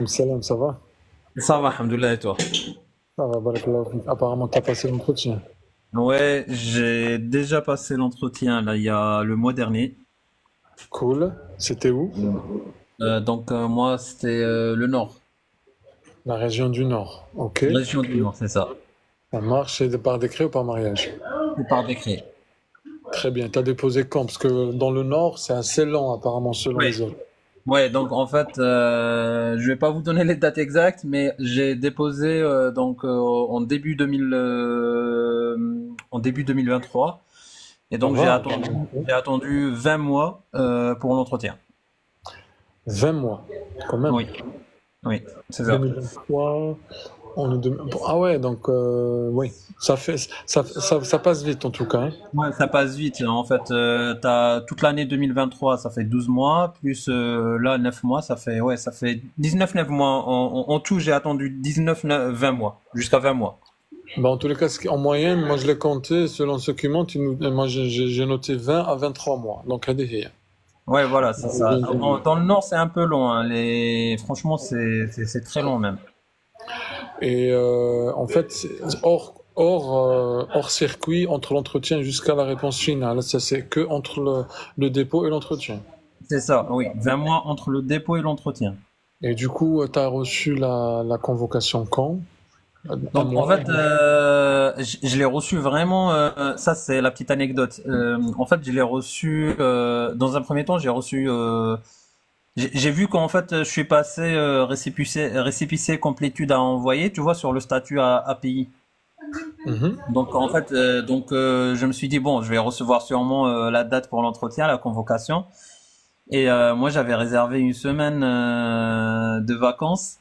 Salam, ça va? Ça va, alhamdoulilah, et toi? Ça va, barakallahu fik. Apparemment, t'as passé l'entretien. Ouais, j'ai déjà passé l'entretien là il y a le mois dernier. Cool. C'était où? Moi c'était le Nord, La région du Nord. Ok. région du Nord, c'est ça. Ça marche, c'est par décret ou par mariage? C'est par décret. Très bien. T'as déposé quand? Parce que dans le Nord, c'est assez lent, apparemment, selon Ouais. les autres. Ouais, donc en fait, je vais pas vous donner les dates exactes, mais j'ai déposé en début 2000, en début 2023, et Ça donc va? j'ai attendu 20 mois pour l'entretien. 20 mois, quand même. Oui, oui, c'est ça. 2023, on est Ah ouais, donc, oui. Ça passe vite, en tout cas, hein. Ouais, ça passe vite. En fait, t'as toute l'année 2023, ça fait 12 mois, plus là 9 mois, ça fait 19 9 mois. En tout, j'ai attendu 19 20 mois, jusqu'à 20 mois. Bah, en tous les cas, en moyenne, moi, je l'ai compté, selon ce qui monte, moi, j'ai noté 20 à 23 mois. Donc, هذه Ouais, voilà, c'est ça. هي. Dans le nord, c'est un peu long, hein. Franchement, c'est très long même. Et en fait, hors circuit, entre l'entretien jusqu'à la réponse finale, ça c'est que entre le dépôt et l'entretien. C'est ça, oui. 20 mois entre le dépôt et l'entretien. Et du coup, tu as reçu la convocation quand? À Donc en moi? fait, je l'ai reçu vraiment. Ça c'est la petite anecdote. En fait, je l'ai reçu dans un premier temps. J'ai vu qu'en fait, je suis passé récépissé complétude à envoyer. Tu vois sur le statut API. Mhm. Donc en fait, je me suis dit bon, je vais recevoir sûrement la date pour l'entretien, la convocation. Et moi, j'avais réservé une semaine de vacances.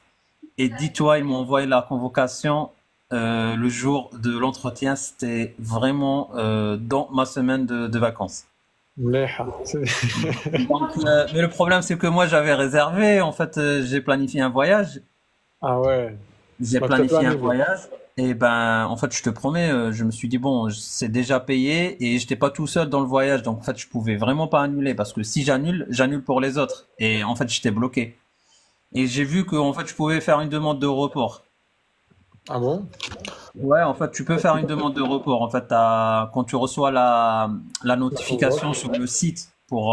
Et dis-toi, ils m'ont envoyé la convocation le jour de l'entretien. C'était vraiment dans ma semaine de vacances. مليحة. Mais le problème, c'est que moi, j'avais réservé. En fait, j'ai planifié un voyage. Ah ouais, J'ai donc t'as tout planifié un annulé. voyage. Et ben, en fait, je te promets, je me suis dit bon, c'est déjà payé et j'étais pas tout seul dans le voyage. Donc, en fait, je pouvais vraiment pas annuler parce que si j'annule, j'annule pour les autres. Et en fait, j'étais bloqué. Et j'ai vu que en fait, je pouvais faire une demande de report. Ah bon? Ouais, en fait, tu peux faire une demande de report. En fait, quand tu reçois la La notification convoque. sur le site pour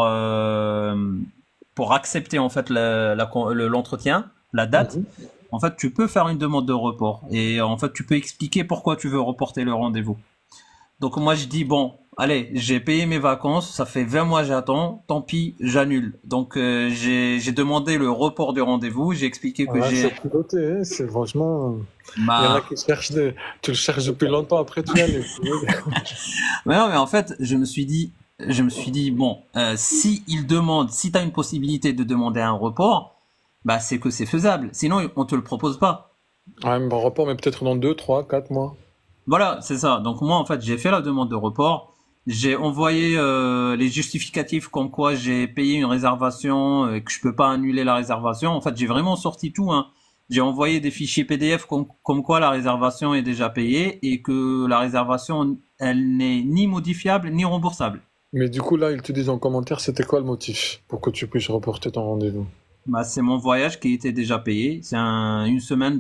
accepter en fait l'entretien, la date, Mhm. en fait, tu peux faire une demande de report. Et en fait, tu peux expliquer pourquoi tu veux reporter le rendez-vous. Donc moi je dis bon, allez, j'ai payé mes vacances, ça fait 20 mois j'attends, tant pis, j'annule. Donc j'ai demandé le report du rendez-vous, j'ai expliqué que Ah, c'est j'ai piloté, hein, c'est franchement. Il y en a ma qui cherchent tu le cherches depuis longtemps, après tu annules. mais non, mais en fait, je me suis dit bon, si t'as une possibilité de demander un report, bah c'est que c'est faisable. Sinon on te le propose pas. Ouais, mais bon, report, mais peut-être dans 2, 3, 4 mois. Voilà, c'est ça. Donc moi, en fait, j'ai fait la demande de report. J'ai envoyé les justificatifs comme quoi j'ai payé une réservation et que je peux pas annuler la réservation. En fait, j'ai vraiment sorti tout, hein. J'ai envoyé des fichiers PDF comme quoi la réservation est déjà payée et que la réservation, elle n'est ni modifiable ni remboursable. Mais du coup, là, ils te disent en commentaire, c'était quoi le motif pour que tu puisses reporter ton rendez-vous? Bah, c'est mon voyage qui était déjà payé. Une semaine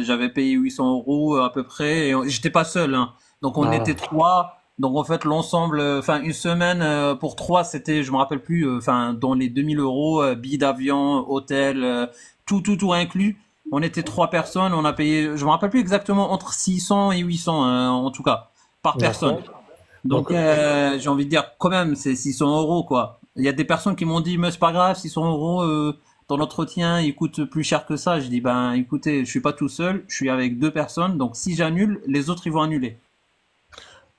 j'avais payé 800 euros à peu près. Et j'étais pas seul, hein. Donc on Ah, était trois. Donc en fait l'ensemble, enfin une semaine pour trois, c'était, je me rappelle plus, enfin dans les 2000 euros, billets d'avion, hôtel, tout inclus. On était trois personnes. On a payé, je me rappelle plus exactement entre 600 et 800 en tout cas par personne. d'accord. Donc, Donc j'ai envie de dire quand même c'est 600 euros quoi. Il y a des personnes qui m'ont dit mais c'est pas grave 600 euros dans l'entretien il coûte plus cher que ça. Je dis ben écoutez je suis pas tout seul, je suis avec deux personnes donc si j'annule les autres ils vont annuler.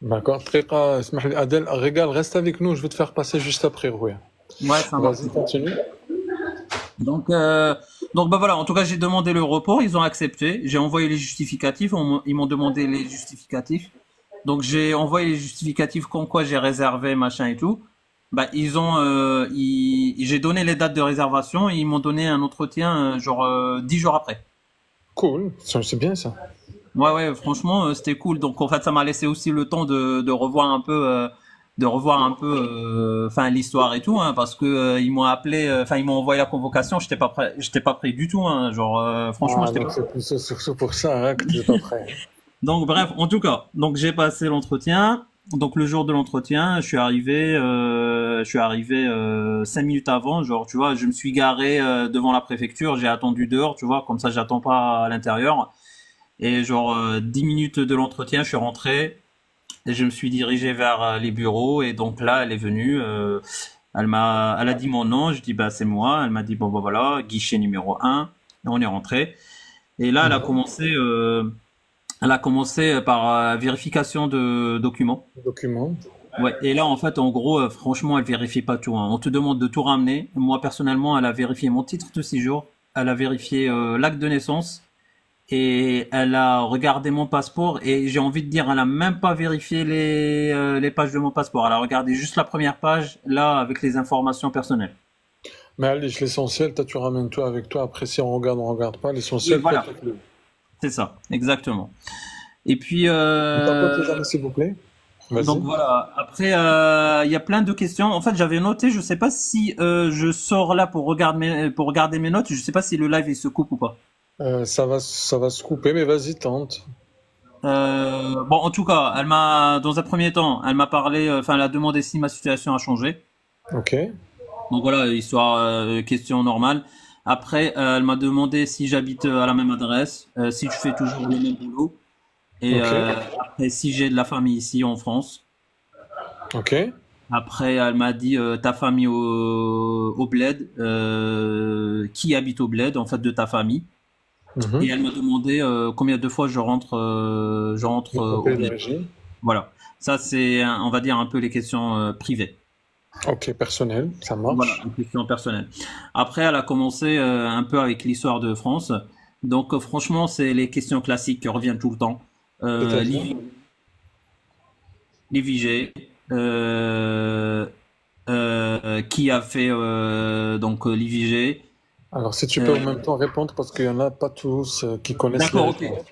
d'accord. دقيقة، اسمح لي Adèle, Régal, reste avec nous, je vais te faire passer juste après, oui. Ouais ça marche. Vas-y, continue. Donc bah voilà en tout cas j'ai demandé le report ils ont accepté. J'ai envoyé les justificatifs ils m'ont demandé les justificatifs. Donc j'ai envoyé les justificatifs comme quoi j'ai réservé machin et tout. Bah j'ai donné les dates de réservation et ils m'ont donné un entretien 10 jours après. Cool, c'est bien ça. Ouais ouais franchement c'était cool. Donc en fait ça m'a laissé aussi le temps de revoir un peu de revoir un peu, enfin l'histoire et tout, hein, parce que ils m'ont appelé, enfin ils m'ont envoyé la convocation, j'étais pas prêt du tout, hein, genre franchement Ah, j'étais donc pas. c'est plus surtout pour ça hein, que tu n'es pas prêt. Donc bref, en tout cas, donc j'ai passé l'entretien. Donc le jour de l'entretien, je suis arrivé 5 minutes avant, genre tu vois, je me suis garé devant la préfecture, j'ai attendu dehors, tu vois, comme ça j'attends pas à l'intérieur. Et genre 10 minutes de l'entretien, je suis rentré et je me suis dirigé vers les bureaux et donc là elle est venue, elle a dit mon nom, je dis bah c'est moi, elle m'a dit bon bah voilà, guichet numéro un, et on est rentré. Et là Mhm. elle a commencé par vérification de documents. Document. Ouais, et là, en fait, en gros, franchement, elle vérifie pas tout, hein. On te demande de tout ramener. Moi, personnellement, elle a vérifié mon titre de séjour, elle a vérifié l'acte de naissance et elle a regardé mon passeport. Et j'ai envie de dire, elle a même pas vérifié les pages de mon passeport. Elle a regardé juste la première page, là, avec les informations personnelles. Mais allez, l'essentiel, toi, tu ramènes toi avec toi. Après, si on regarde pas. Oui, L'essentiel, toi, voilà, t'as que le. c'est ça, exactement. Et puis, Ta pote les amis, s'il vous plaît. donc Vas-y. voilà. Après, il y a plein de questions. En fait, j'avais noté, je sais pas si je sors là pour regarder mes notes. Je sais pas si le live il se coupe ou pas. Ça va se couper, mais vas-y, tente. Bon, en tout cas, dans un premier temps, elle m'a parlé, enfin, elle a demandé si ma situation a changé. Ok, Donc voilà, histoire, question normale. Après, elle m'a demandé si j'habite à la même adresse, si je fais toujours le même boulot, et ok, après si j'ai de la famille ici en France. ok. Après, elle m'a dit ta famille au bled, qui habite au bled, en fait, de ta famille. Et Mhm. elle m'a demandé combien de fois je rentre Ton au pays bled. d'origine. Voilà. Ça, c'est, on va dire, un peu les questions privées. Ok, personnel, ça Voilà, marche. les questions personnelles. Après, elle a commencé un peu avec l'histoire de France. Donc, franchement, c'est les questions classiques qui reviennent tout le temps. C'est-à-dire? L'IVG, qui a fait l'IVG. Alors, si tu peux en Euh, même temps répondre, parce qu'il y en a pas tous qui connaissent les d'accord, ok. réponses.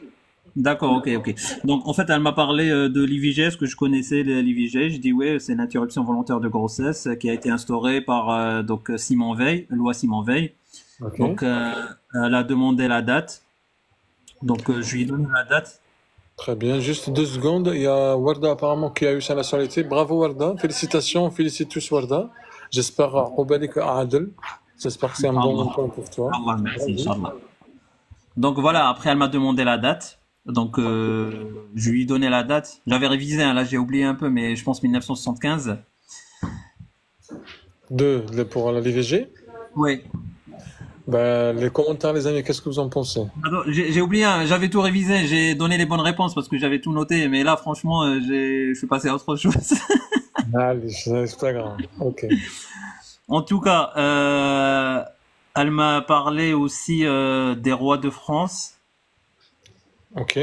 D'accord, ok, ok. Donc, en fait, elle m'a parlé de l'IVG, est-ce que je connaissais l'IVG? Je dis oui, c'est l'interruption volontaire de grossesse qui a été instaurée par Simon Veil, loi Simon Veil. Ok, Donc, elle a demandé la date. Donc, je lui ai donné la date. très bien. Juste 2 secondes. Il y a Warda apparemment qui a eu sa nationalité. Bravo Warda. Félicitations. On félicite tous Warda. J'espère Obelik Adel. J'espère que c'est un bon Inch'Allah. moment pour toi. Allah, merci, Vas-y. Inch'Allah. Donc, voilà, après, elle m'a demandé la date. Donc, je lui ai donné la date. J'avais révisé, hein, là, j'ai oublié un peu, mais je pense 1975. Pour la l'IVG. Oui. Ben, les commentaires, les amis, qu'est-ce que vous en pensez? Attends, j'ai oublié, hein, j'avais tout révisé, j'ai donné les bonnes réponses parce que j'avais tout noté, mais là, franchement, je suis passé à autre chose. Allez, c'est pas grave. Ok. En tout cas, elle m'a parlé aussi des rois de France, Ok.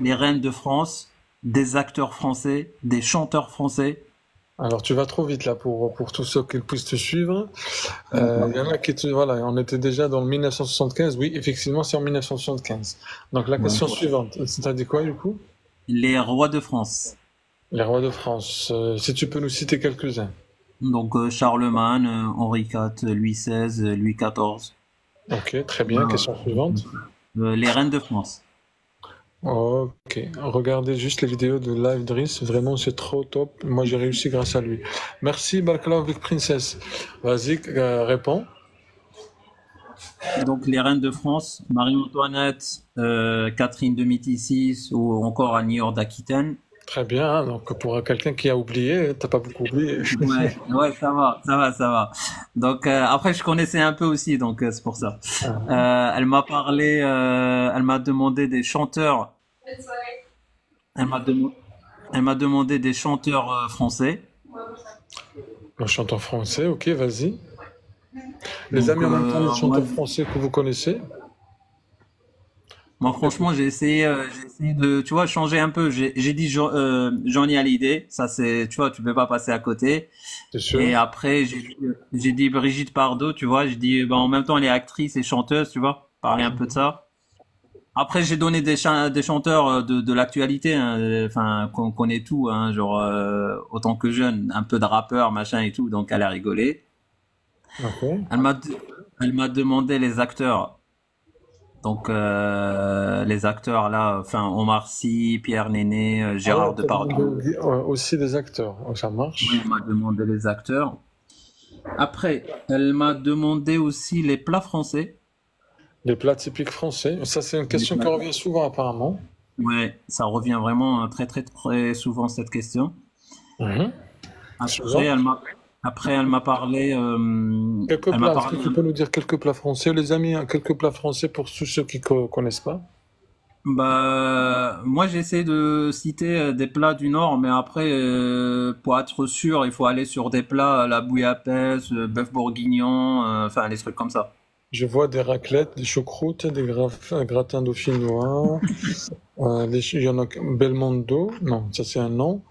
les reines de France, des acteurs français, des chanteurs français. Alors, tu vas trop vite là pour tous ceux qui puissent te suivre. Il y en a qui te. Voilà, on était déjà dans le 1975. Oui, effectivement, c'est en 1975. Donc, la question Ouais. suivante, c'est-à-dire quoi du coup? Les rois de France. Les rois de France. Si tu peux nous citer quelques-uns. Donc Charlemagne, Henri IV, Louis XVI, Louis XIV. Ok, très bien. Voilà. Question suivante. Les reines de France. Ok. Regardez juste les vidéos de Live Driss. Vraiment, c'est trop top. Moi, j'ai réussi grâce à lui. Merci, Barclay avec Princess. Vas-y, réponds. Donc les reines de France, Marie-Antoinette, Catherine de Médicis ou encore Annie d'Aquitaine. Très bien. Hein. Donc, pour quelqu'un qui a oublié, t'as pas beaucoup oublié. Ouais, ouais, ça va, ça va, ça va. Donc après je connaissais un peu aussi, donc c'est pour ça. Ah, Elle m'a demandé des chanteurs. Elle m'a dem- Elle m'a demandé des chanteurs français. le chanteur français, ok, vas-y. Les Donc amis, en même temps, les moi, chanteurs français que vous connaissez. moi franchement j'ai essayé de, tu vois, changer un peu. J'ai dit Johnny Hallyday, ça c'est, tu vois, tu peux pas passer à côté. C'est Et sûr. après, j'ai dit Brigitte Bardot, tu vois. J'ai dit, ben, en même temps, elle est actrice et chanteuse, tu vois. Parler un peu de ça. Après, j'ai donné des chanteurs de l'actualité, hein, enfin, qu'on connaît tout, hein, genre, autant que jeune, un peu de rappeurs, machin et tout, donc elle a rigolé. Ok. Elle m'a, elle m'a demandé les acteurs. Donc, les acteurs là, enfin, Omar Sy, Pierre Néné, Ah ouais, Gérard t'as Depardieu. demandé aussi des acteurs. Oh, ça Oui, marche. elle m'a demandé les acteurs. Après, elle m'a demandé aussi les plats français. Les plats typiques français. Ça, c'est une Les question qui plats. revient souvent apparemment. Ouais, ça revient vraiment très très très souvent cette question. Mhm. Après, Souvent. elle m'a parlé, Quelques elle m'a plats. Est-ce que parlé. tu peux nous dire quelques plats français, les amis, hein, quelques plats français pour tous ceux qui ne connaissent pas? Bah, moi j'essaie de citer des plats du Nord, mais après, pour être sûr, il faut aller sur des plats, la bouillabaisse, bœuf bourguignon, enfin des trucs comme ça. Je vois des raclettes, des choucroutes, des gratins dauphinois. Il y en a Belmondo. Non, ça c'est un nom.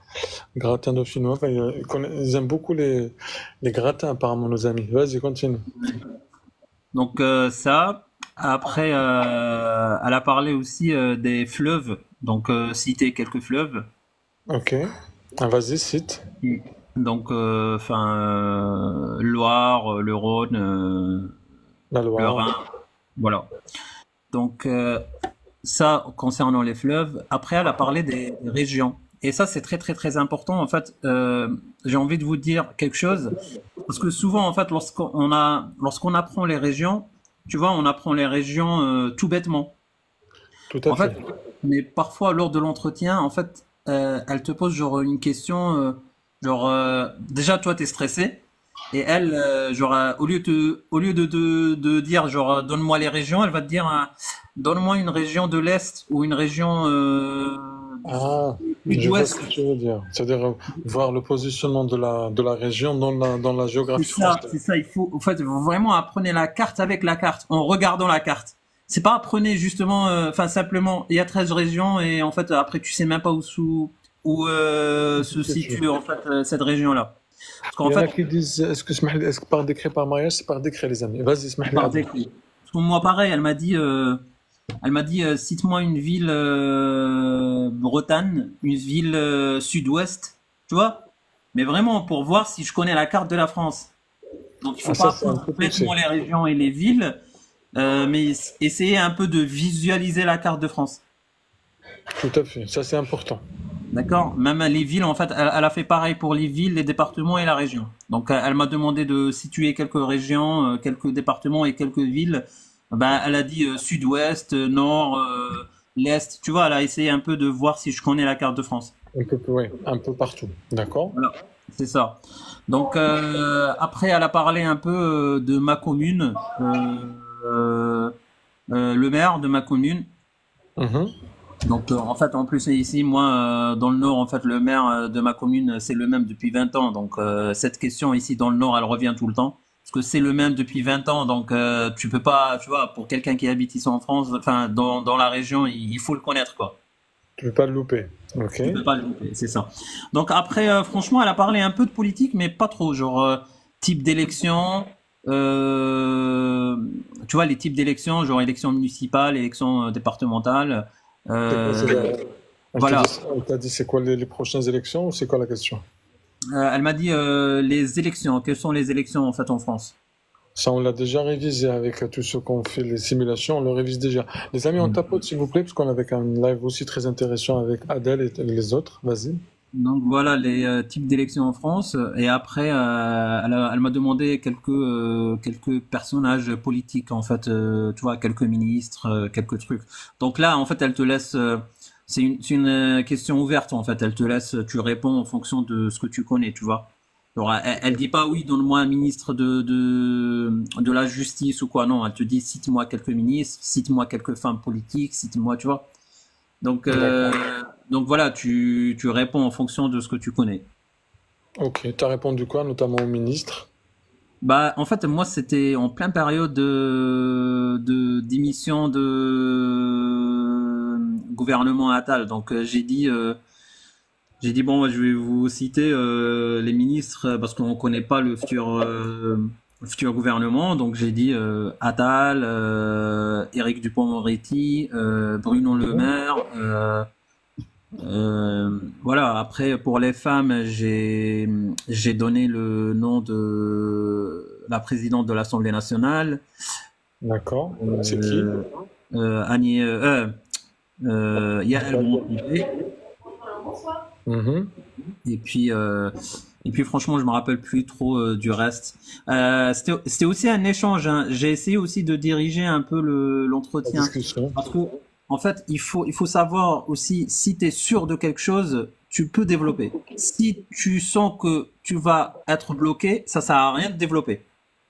Gratin dauphinois. Enfin, ils aiment beaucoup les gratins, apparemment, nos amis. Vas-y, continue. Donc ça. Après, elle a parlé aussi des fleuves, donc citer quelques fleuves. Ok. Ah, vas-y, cite. Mm. Donc, enfin, Loire, le Rhône, La le Loire. Rhin, voilà. Donc, ça concernant les fleuves. Après, elle a parlé des régions. Et ça, c'est très, très, très important. En fait, j'ai envie de vous dire quelque chose. Parce que souvent, en fait, lorsqu'on apprend les régions, tu vois, on apprend les régions tout bêtement. Tout à En fait, fait. mais parfois, lors de l'entretien, en fait, elle te pose genre une question, genre, déjà, toi, t'es stressé. Et elle, genre, au lieu de dire, genre, donne-moi les régions, elle va te dire, donne-moi une région de l'Est ou une région Ah, du je vois ce Sud-Ouest. que tu veux dire. C'est-à-dire voir le positionnement de la région dans la géographie C'est française. ça, il faut, en fait, vraiment apprenez la carte avec la carte, en regardant la carte. C'est pas apprenez justement, enfin, simplement, il y a 13 régions et en fait, après, tu sais même pas où se situe, en fait, cette région-là. Parce qu'en Il y en a fait, qui disent, est-ce que par décret, par mariage, c'est par décret, les amis. Vas-y, Smahli par Abdel. décret. Parce que moi, pareil, elle m'a dit, cite-moi une ville Bretagne, une ville sud-ouest, tu vois? Mais vraiment pour voir si je connais la carte de la France. Donc il Ah, faut pas ça, c'est un apprendre peu bêtement poussé. les régions et les villes, mais essayer un peu de visualiser la carte de France. Tout à fait. Ça, c'est important. D'accord? Même les villes, en fait, elle a fait pareil pour les villes, les départements et la région. Donc elle m'a demandé de situer quelques régions, quelques départements et quelques villes. Ben, elle a dit sud-ouest, nord, l'est. Tu vois, elle a essayé un peu de voir si je connais la carte de France. Oui, un peu partout. D'accord? Voilà, c'est ça. Donc après, elle a parlé un peu de ma commune, euh, le maire de ma commune. Mhm. Donc en fait, en plus ici, moi, dans le Nord, en fait, le maire de ma commune, c'est le même depuis 20 ans. Donc cette question ici dans le Nord, elle revient tout le temps. Parce que c'est le même depuis 20 ans, donc tu peux pas, tu vois, pour quelqu'un qui habite ici en France, enfin dans la région, il faut le connaître, quoi. Tu ne peux pas le louper. Ok. Tu peux pas le louper, c'est ça. Donc après, franchement, elle a parlé un peu de politique, mais pas trop. Genre type d'élection, euh, tu vois les types d'élections, genre élection municipale, élection départementale. C'est quoi, Euh, voilà. elle t'a dit c'est quoi les prochaines élections ou c'est quoi la question? Elle m'a dit les élections. Quelles sont les élections en fait en France? Ça, on l'a déjà révisé avec tous ceux qui ont fait les simulations, on le révise déjà. Les amis, on tapote s'il vous plaît, parce qu'on avait un live aussi très intéressant avec Adèle et les autres. Vas-y. Donc voilà les types d'élections en France. Et après, elle m'a demandé quelques personnages politiques en fait, tu vois, quelques ministres, quelques trucs. Donc là, en fait, elle te laisse. C'est une question ouverte en fait. Elle te laisse, tu réponds en fonction de ce que tu connais, tu vois. Alors, elle dit pas oui, donne-moi un ministre de la justice ou quoi. Non, elle te dit cite-moi quelques ministres, cite-moi quelques femmes politiques, cite-moi, tu vois. Donc, D'accord. donc voilà, tu réponds en fonction de ce que tu connais. Ok. T'as répondu quoi, notamment au ministre? Bah, en fait, moi, c'était en pleine période d'émission de gouvernement Attal. Donc, j'ai dit bon, je vais vous citer les ministres parce qu'on connaît pas le futur futur gouvernement. Donc j'ai dit Attal, Éric Dupond-Moretti, Bruno Le Mhm. Maire. Voilà. Après, pour les femmes, j'ai donné le nom de la présidente de l'Assemblée nationale, D'accord. C'est qui? euh, Annie, Yael Braun-Pivet. Mhm. Et puis, franchement, je me rappelle plus trop du reste. C'était aussi un échange, hein. J'ai essayé aussi de diriger un peu La l'entretien. discussion. Parce que, en fait, il faut savoir aussi, si tu es sûr de quelque chose, tu peux développer. Si tu sens que tu vas être bloqué, ça sert à rien de développer.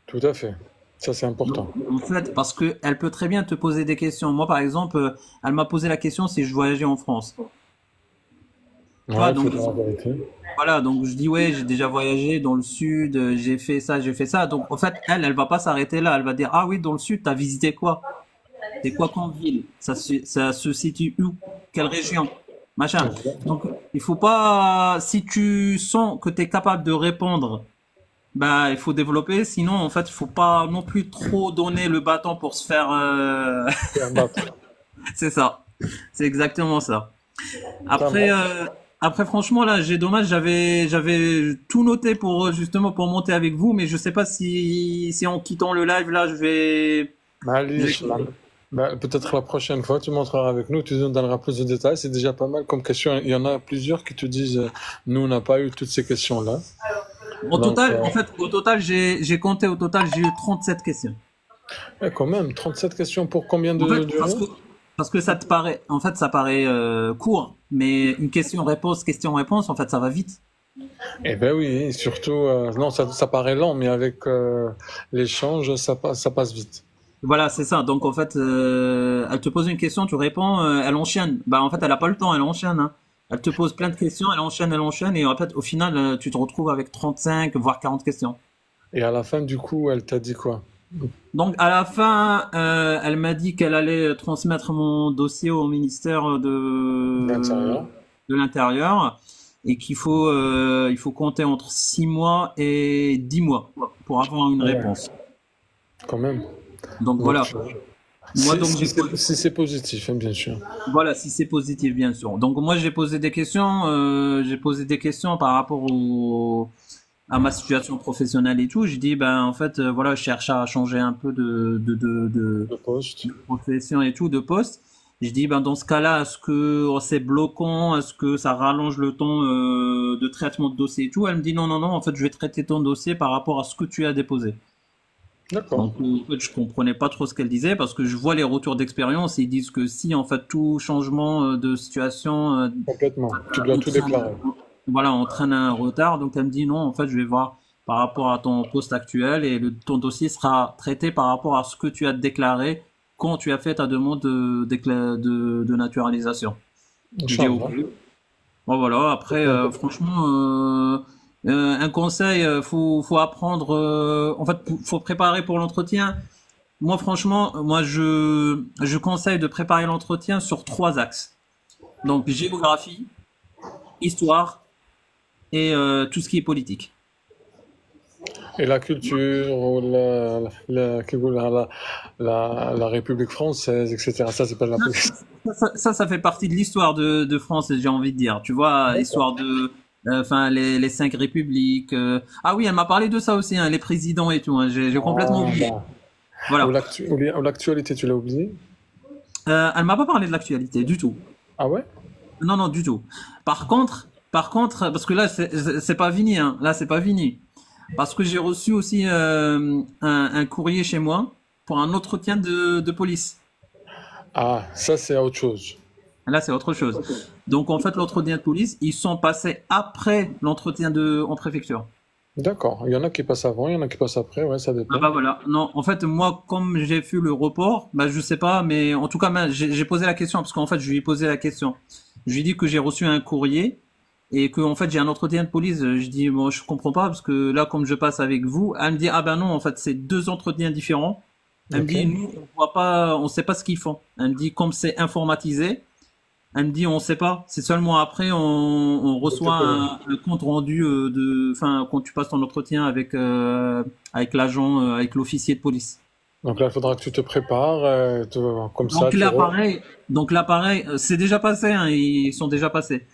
Tout à fait. Ça, c'est Donc, important. en fait, parce que elle peut très bien te poser des questions. Moi, par exemple, elle m'a posé la question si je voyageais en France. Tu vois, Ouais, il faut donc dire la vérité. voilà, donc je dis ouais, j'ai déjà voyagé dans le sud, j'ai fait ça, j'ai fait ça. Donc en fait, elle va pas s'arrêter là. Elle va dire ah oui, dans le sud, t'as visité quoi? C'est quoi comme ville? Ça se situe où? Quelle région? Machin. Exact. Donc il faut pas, si tu sens que t'es capable de répondre, bah il faut développer. Sinon en fait, il faut pas non plus trop donner le bâton pour se faire. Faire battre. C'est ça. C'est exactement ça. Ça Après, marche. franchement, là, j'ai dommage, j'avais tout noté pour justement pour monter avec vous, mais je sais pas si en quittant le live là, je vais. Malish. Peut-être la prochaine fois, tu montreras avec nous, tu nous donneras plus de détails. C'est déjà pas mal comme question. Il y en a plusieurs qui te disent, nous, on n'a pas eu toutes ces questions-là. Au Donc, total, en fait, j'ai compté au total, j'ai eu 37 questions. quand même, 37 questions pour combien En fait, de durée? parce que ça te paraît, en fait, ça paraît court, mais une question-réponse, question-réponse, en fait, ça va vite. Eh ben oui, surtout, non, ça paraît lent, mais avec l'échange, ça passe vite. Voilà, c'est ça. Donc en fait, elle te pose une question, tu réponds, elle enchaîne. Bah en fait, elle a pas le temps, elle enchaîne, hein. Elle te pose plein de questions, elle enchaîne, et en fait, au final, tu te retrouves avec 35, voire 40 questions. Et à la fin, du coup, elle t'a dit quoi? Donc à la fin, elle m'a dit qu'elle allait transmettre mon dossier au ministère L'intérieur, de l'Intérieur et il faut compter entre 6 mois et 10 mois pour avoir une ouais, réponse. quand même. Donc voilà. Donc, Moi donc j'ai si c'est positif, hein, bien sûr. Voilà, si c'est positif, bien sûr. Donc moi, j'ai posé des questions par rapport à ma situation professionnelle et tout. J'ai dit, ben en fait, voilà, je cherche à changer un peu Le poste. de profession et tout, de poste. Je dis, ben dans ce cas-là, est-ce que c'est bloquant, est-ce que ça rallonge le temps de traitement de dossier et tout? Elle me dit, non, non, non, en fait, je vais traiter ton dossier par rapport à ce que tu as déposé. D'accord, Donc, en fait, je comprenais pas trop ce qu'elle disait parce que je vois les retours d'expérience et ils disent que si, en fait, tout changement de situation complètement. Tu dois tout entraîne, déclarer. voilà, entraîne un retard. Donc, elle me dit non, en fait, je vais voir par rapport à ton poste actuel et ton dossier sera traité par rapport à ce que tu as déclaré quand tu as fait ta demande de naturalisation. Je dis ok. Inch'Allah. Bon, voilà, après, franchement, un conseil, faut apprendre. En fait, faut préparer pour l'entretien. Moi, franchement, je conseille de préparer l'entretien sur 3 axes. Donc, géographie, histoire et tout ce qui est politique. Et la culture, ou la République française, etc. Ça, c'est pas de la politique. Ça fait partie de l'histoire de France, j'ai envie de dire. Tu vois, D'accord. histoire de, enfin, les 5 républiques. Ah oui, elle m'a parlé de ça aussi, hein, les présidents et tout, hein. J'ai complètement Ah, oublié. bon. Voilà. Ou l'actualité, tu l'as oublié? Elle m'a pas parlé de l'actualité du tout. Ah ouais? Non, non, du tout. Par contre, parce que là, c'est pas fini, hein. Là, c'est pas fini. Parce que j'ai reçu aussi un courrier chez moi pour un entretien de police. Ah, ça, c'est autre chose. Là, c'est autre chose. Donc, en fait, l'entretien de police, ils sont passés après l'entretien en préfecture. D'accord. Il y en a qui passent avant, il y en a qui passent après, ouais, ça Ah dépend. bah voilà. Non, en fait, moi, comme j'ai fait le report, bah je sais pas, mais en tout cas, j'ai posé la question parce qu'en fait, je lui ai posé la question. Je lui ai dit que j'ai reçu un courrier et que en fait j'ai un entretien de police. Je dis bon, je comprends pas parce que là, comme je passe avec vous, elle me dit ah ben non, en fait, c'est 2 entretiens différents. Elle me Ok. dit nous, on voit pas, on sait pas ce qu'ils font. Elle me dit comme c'est informatisé, Elle me dit, on sait pas. C'est seulement après, on reçoit un compte rendu enfin, quand tu passes ton entretien avec l'agent, avec l'officier de police. Donc là, il faudra que tu te prépares, comme ça, Donc là, pareil. Donc là, pareil. C'est déjà passé, hein, ils sont déjà passés.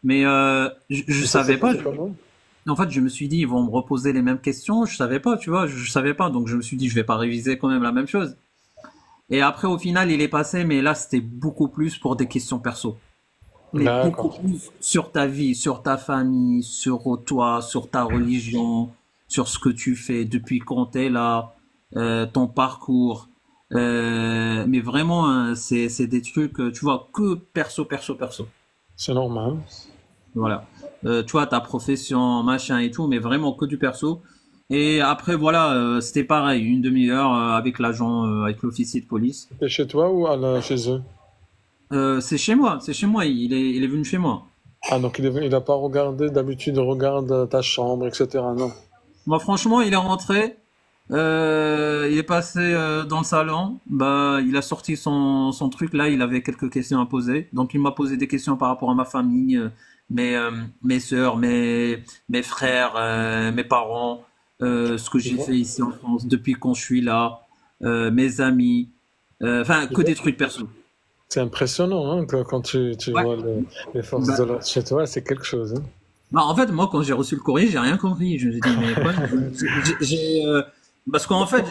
Mais je Et ça s'est savais pas. passé comment? En fait, je me suis dit, ils vont me reposer les mêmes questions. Je savais pas, tu vois. Je savais pas. Donc je me suis dit, je vais pas réviser quand même la même chose. Et après, au final, il est passé, mais là, c'était beaucoup plus pour des questions perso. Mais beaucoup D'accord. plus sur ta vie, sur ta famille, sur toi, sur ta religion, sur ce que tu fais, depuis quand t'es là, ton parcours. Mais vraiment, hein, c'est des trucs, tu vois, que perso, perso, perso. C'est normal. Voilà. Tu vois, ta profession, machin et tout, mais vraiment que du perso. Et après, voilà, c'était pareil, une demi-heure avec l'agent, avec l'officier de police. T'es chez toi ou chez eux? C'est chez moi, il est venu chez moi. Ah, donc il a pas regardé, d'habitude, il regarde ta chambre, etc. Non. Moi, franchement, il est rentré, il est passé dans le salon, bah, il a sorti son truc là, il avait quelques questions à poser. Donc, il m'a posé des questions par rapport à ma famille, mes sœurs, mes frères, mes parents, ce que Tu j'ai vois? fait ici en France depuis quand je suis là, mes amis, enfin, Tu que vois? des trucs perso. C'est impressionnant, hein, quand tu Ouais. vois les forces de Bah, l'ordre chez toi, c'est quelque chose, hein. Bah, en fait, moi, quand j'ai reçu le courrier, j'ai rien compris. Je me suis dit, mais quoi? Parce qu'en fait,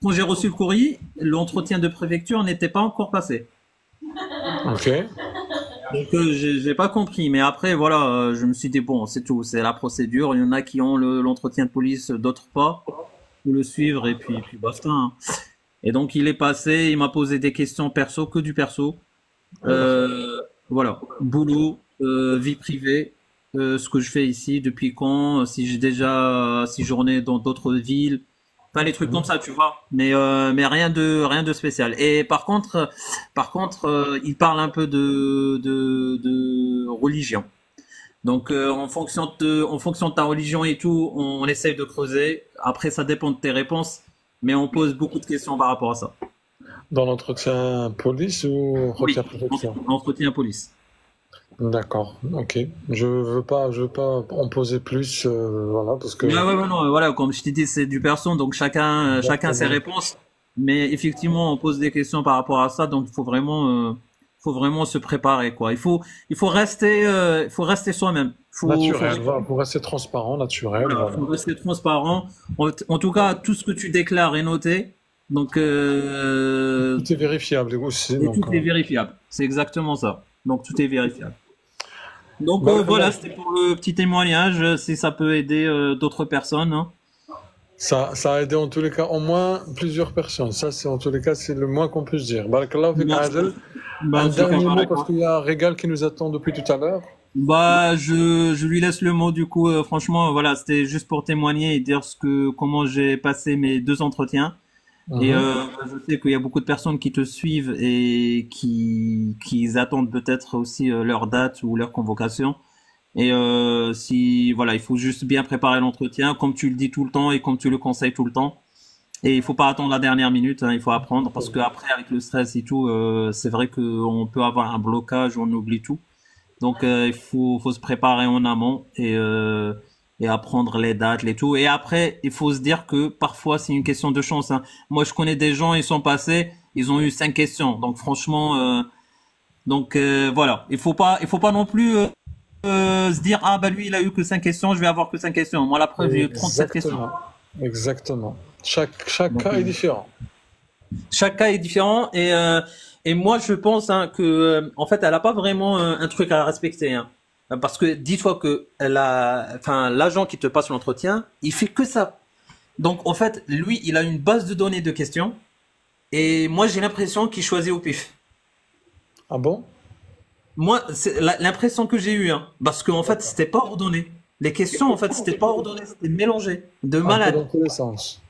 quand j'ai reçu le courrier, l'entretien de préfecture n'était pas encore passé. Ok. Donc, j'ai pas compris. Mais après, voilà, je me suis dit, bon, c'est tout. C'est la procédure. Il y en a qui ont l'entretien de police, d'autres pas. Faut le suivre et puis basta, hein. Et donc, il est passé, il m'a posé des questions perso, que du perso. Euh, voilà, boulot, vie privée, ce que je fais ici, depuis quand, si j'en ai dans d'autres villes, enfin les trucs comme ça, tu vois. Mais rien de spécial. Et par contre, il parle un peu de religion. Donc en fonction de ta religion et tout, on essaye de creuser. Après, ça dépend de tes réponses, mais on pose beaucoup de questions par rapport à ça. Dans l'entretien police ou Oui, entretien préfecture? entretien police. D'accord, ok. Je veux pas en poser plus, voilà, parce que Ouais, ouais, ouais, non, voilà, comme je t'ai dit, c'est du perso, donc chacun ses exactement. réponses. Mais effectivement, on pose des questions par rapport à ça, donc il faut vraiment se préparer, quoi. Il faut rester soi-même. Naturel, voilà, pour rester transparent, naturel, Voilà, voilà. faut rester transparent. En tout cas, tout ce que tu déclares est noté, donc Tout est vérifiable aussi, et donc. tout est vérifiable. C'est exactement ça. Donc tout est vérifiable. Donc voilà, Barakallah. c'était pour le petit témoignage, si ça peut aider d'autres personnes, hein. Ça a aidé en tous les cas au moins plusieurs personnes. Ça, c'est en tous les cas, c'est le moins qu'on puisse dire. Barakallah fik Merci. Adel. Un Bah, c'est dernier mot pareil. parce qu'il y a Régal qui nous attend depuis tout à l'heure. Bah, je lui laisse le mot du coup. Franchement, voilà, c'était juste pour témoigner et dire comment j'ai passé mes 2 entretiens. Et Mhm. je sais qu'il y a beaucoup de personnes qui te suivent et qui attendent peut-être aussi leur date ou leur convocation. Et si voilà, il faut juste bien préparer l'entretien, comme tu le dis tout le temps et comme tu le conseilles tout le temps. Et il faut pas attendre la dernière minute, hein, il faut apprendre parce que après avec le stress et tout, c'est vrai qu'on peut avoir un blocage, on oublie tout. Donc il faut se préparer en amont et apprendre les dates, les tout. Et après, il faut se dire que parfois c'est une question de chance, hein. Moi, je connais des gens, ils sont passés, ils ont eu 5 questions. Donc franchement, voilà, il faut pas non plus se dire ah bah lui il a eu que 5 questions, je vais avoir que 5 questions. Moi, la preuve, j'ai eu 37 questions. Exactement. Exactement. Chaque Donc cas est différent. chaque cas est différent et moi je pense, hein, que en fait elle a pas vraiment un truc à respecter, hein. Parce que dis-toi que enfin l'agent qui te passe l'entretien, il fait que ça. Donc en fait lui il a une base de données de questions et moi j'ai l'impression qu'il choisit au pif. Ah bon? Moi c'est l'impression que j'ai eue, hein, parce qu'en fait c'était pas ordonné. Les questions en fait c'était pas ordonné, c'était mélangé de Un peu malade. dans tous les sens.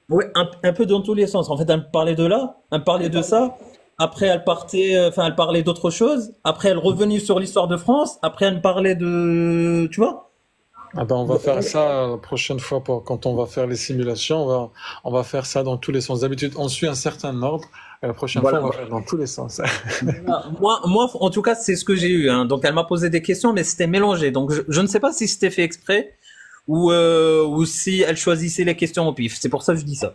Ouais, un peu dans tous les sens. En fait, elle me parlait de là, elle me parlait de ça. Après, elle partait, enfin, elle parlait d'autre chose. Après, elle revenait sur l'histoire de France. Après, elle me parlait de, tu vois. Ah ben, on va faire ça la prochaine fois pour quand on va faire les simulations. On va faire ça dans tous les sens. D'habitude, on suit un certain ordre. Et la prochaine fois, Voilà. on va faire dans tous les sens. Moi, en tout cas, c'est ce que j'ai eu. Hein. Donc, elle m'a posé des questions, mais c'était mélangé. Donc, je ne sais pas si c'était fait exprès ou si elle choisissait les questions au pif. C'est pour ça que je dis ça.